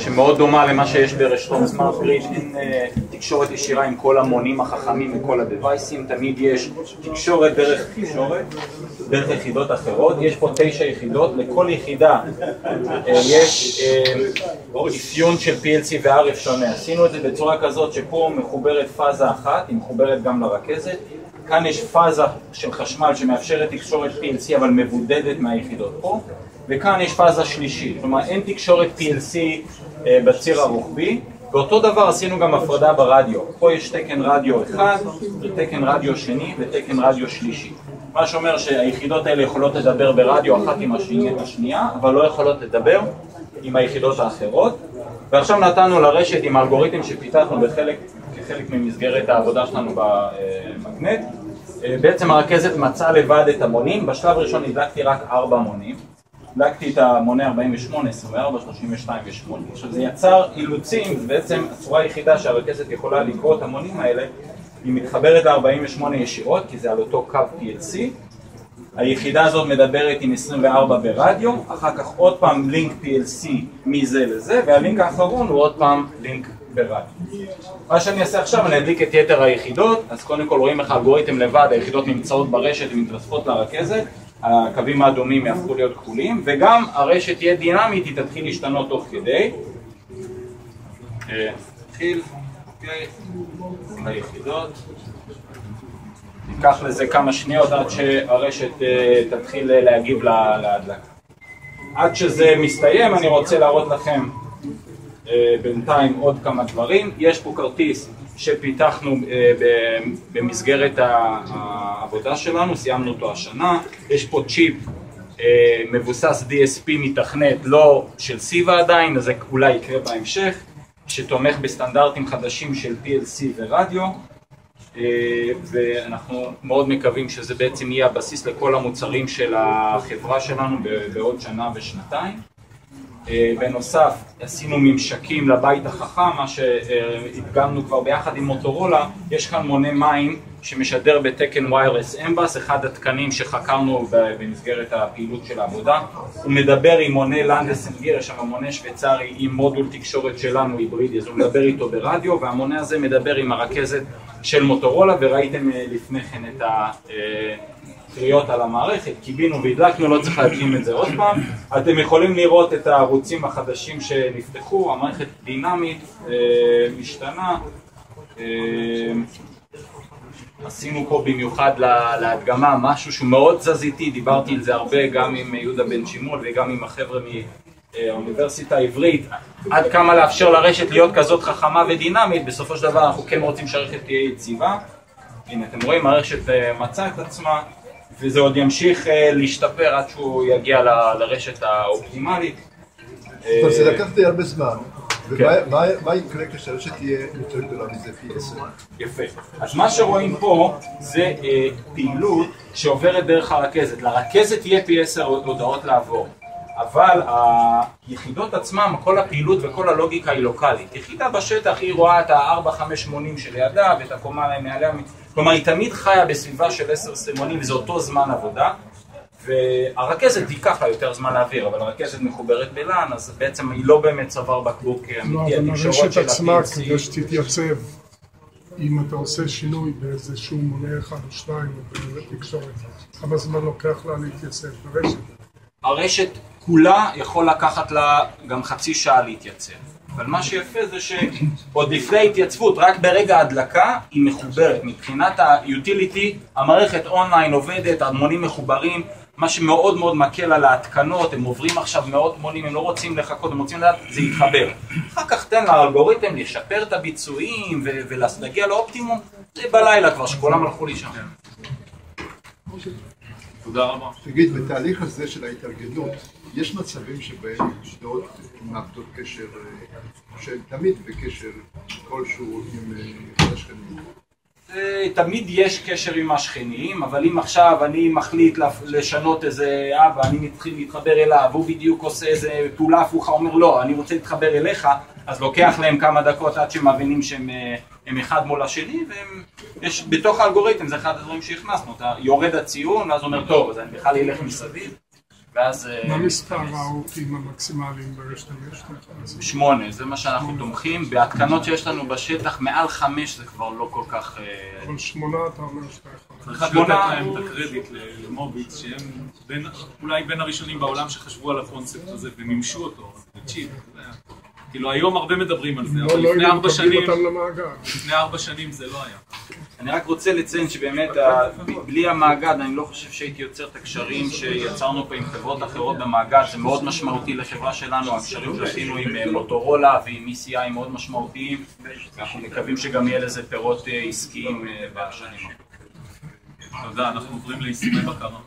שמאוד דומה למה שיש ברשתות סמארט גריד. אין תקשורת ישירה עם כל המונים החכמים וכל הדווייסים, תמיד יש תקשורת דרך יחידות אחרות. יש פה 9 יחידות, לכל יחידה יש אפיון של PLC ו-RF שונה. עשינו את זה בצורה כזאת שפה מחוברת פאזה אחת, היא מחוברת גם לרכזת. כאן יש פאזה של חשמל שמאפשרת תקשורת PLC אבל מבודדת מהיחידות פה, וכאן יש פאזה שלישית, כלומר אין תקשורת PLC בציר הרוחבי. ואותו דבר עשינו גם הפרדה ברדיו, פה יש תקן רדיו אחד, תקן רדיו שני ותקן רדיו שלישי. מה שאומר שהיחידות האלה יכולות לדבר ברדיו אחת עם השנייה, אבל לא יכולות לדבר עם היחידות האחרות. ועכשיו נתנו לרשת עם האלגוריתם שפיתחנו כחלק ממסגרת העבודה שלנו במגנט. בעצם הרכזת מצאה לבד את המונים, בשלב הראשון הדלקתי רק 4 מונים. הדלקתי את המונה 48, 24, 32 ו-8. עכשיו זה יצר אילוצים, זה בעצם הצורה היחידה שהרכזת יכולה לקרוא את המונים האלה, היא מתחברת ל-48 ישירות, כי זה על אותו קו PLC. היחידה הזאת מדברת עם 24 ברדיו, אחר כך עוד פעם לינק PLC מזה לזה, והלינק האחרון הוא עוד פעם לינק ברדיו. מה שאני אעשה עכשיו, אני אדליק את יתר היחידות, אז קודם כל רואים איך האלגוריתם לבד, היחידות נמצאות ברשת ומתווספות לרכזת, הקווים האדומים יהפכו להיות כחולים, וגם הרשת תהיה דינמית, היא תתחיל להשתנות תוך כדי. נתחיל, אוקיי, עם היחידות. ניקח לזה כמה שניות עד שהרשת תתחיל להגיב להדלקה. עד שזה מסתיים, אני רוצה להראות לכם בינתיים עוד כמה דברים. יש פה כרטיס שפיתחנו במסגרת העבודה שלנו, סיימנו אותו השנה. יש פה צ'יפ מבוסס DSP מתכנת, לא של סיבה עדיין, אז זה אולי יקרה בהמשך, שתומך בסטנדרטים חדשים של PLC ורדיו, ואנחנו מאוד מקווים שזה בעצם יהיה הבסיס לכל המוצרים של החברה שלנו בעוד שנה ושנתיים. בנוסף, עשינו ממשקים לבית החכם, מה שהדגמנו כבר ביחד עם מוטורולה. יש כאן מונה מים שמשדר בתקן ויירלס אמבס, אחד התקנים שחקרנו במסגרת הפעילות של העבודה. הוא מדבר עם מונה לנדסנגיר, יש שם מונה שוויצרי עם מודול תקשורת שלנו היברידי, אז הוא מדבר איתו ברדיו, והמונה הזה מדבר עם הרכזת של מוטורולה, וראיתם לפני כן את קריאות על המערכת, קיבינו והדלקנו, לא צריך להדגים את זה עוד פעם. אתם יכולים לראות את הערוצים החדשים שנפתחו, המערכת דינמית, משתנה. עשינו פה במיוחד להדגמה משהו שהוא מאוד זזיתי, דיברתי על זה הרבה גם עם יהודה בן שימול וגם עם החבר'ה מהאוניברסיטה העברית, עד כמה לאפשר לרשת להיות כזאת חכמה ודינמית. בסופו של דבר אנחנו כן רוצים שהרשת תהיה יציבה. הנה אתם רואים, הרשת מצאה את עצמה, וזה עוד ימשיך להשתפר עד שהוא יגיע לרשת האופטימלית. טוב, זה לקח לי הרבה זמן, ומה יקרה כשהרשת תהיה יותר גדולה מזה פי 10? יפה. אז מה שרואים פה זה פעילות שעוברת דרך הרכזת. לרכזת יהיה פי 10 הודעות לעבור, אבל היחידות עצמם, כל הפעילות וכל הלוגיקה היא לוקלית. יחידה בשטח היא רואה את ה-4-5 מונים שלידה ואת הקומה מעליה, כלומר היא תמיד חיה בסביבה של 10 סימונים וזה אותו זמן עבודה, והרכזת ייקח לה יותר זמן להעביר, אבל הרכזת מחוברת בלן, אז בעצם היא לא באמת צוואר בקבוק אמיתי. אבל הרשת עצמה, כדי שתתייצב, אם אתה עושה שינוי באיזשהו מונה 1 או 2 או בתקשורת, כמה זמן לוקח לה להתייצב ברשת? הרשת כולה יכול לקחת לה גם חצי שעה להתייצב. אבל מה שיפה זה שעוד לפני התייצבות, רק ברגע ההדלקה היא מחוברת. מבחינת היוטיליטי, המערכת אונליין עובדת, המונים מחוברים, מה שמאוד מאוד מקל על ההתקנות. הם עוברים עכשיו מאות מונים, הם לא רוצים לחכות, הם רוצים לדעת, זה יתחבר. אחר כך תן לאלגוריתם לשפר את הביצועים ולהגיע לאופטימום, זה בלילה כבר שכולם הלכו לישון. תודה רבה. תגיד, בתהליך הזה של ההתארגנות, יש מצבים שבהם יחידות מאבדות קשר, שהן תמיד בקשר כלשהו עם השכנים? תמיד יש קשר עם השכנים, אבל אם עכשיו אני מחליט לשנות איזה אבא, אני מתחיל להתחבר אליו, והוא בדיוק עושה איזה פעולה הפוכה, אומר לא, אני רוצה להתחבר אליך, אז לוקח להם כמה דקות עד שמבינים שהם אחד מול השני, ויש בתוך האלגוריתם, זה אחד הדברים שהכנסנו, אתה יורד הציון, ואז אומר טוב, אז אני בכלל אלך מסביב. ואז... מה מספר העורקים המקסימליים ברשת המשק? 8, זה מה שאנחנו תומכים. בהתקנות שיש לנו בשטח, מעל 5 זה כבר לא כל כך... אבל 8 אתה אומר שאתה יכול. צריך לתת להם את הקרדיט למוביץ, שהם אולי בין הראשונים בעולם שחשבו על הקונספט הזה ומימשו אותו. כאילו היום הרבה מדברים על זה, אבל לפני 4 שנים זה לא היה. אני רק רוצה לציין שבאמת בלי המאגד אני לא חושב שהייתי יוצר את הקשרים שיצרנו פה עם חברות אחרות במאגד. זה מאוד משמעותי לחברה שלנו, הקשרים שעשינו עם מוטורולה ועם ECI מאוד משמעותיים. אנחנו מקווים שגם יהיה לזה פירות עסקיים בשנים. תודה, אנחנו עוברים ליישומי בקרה.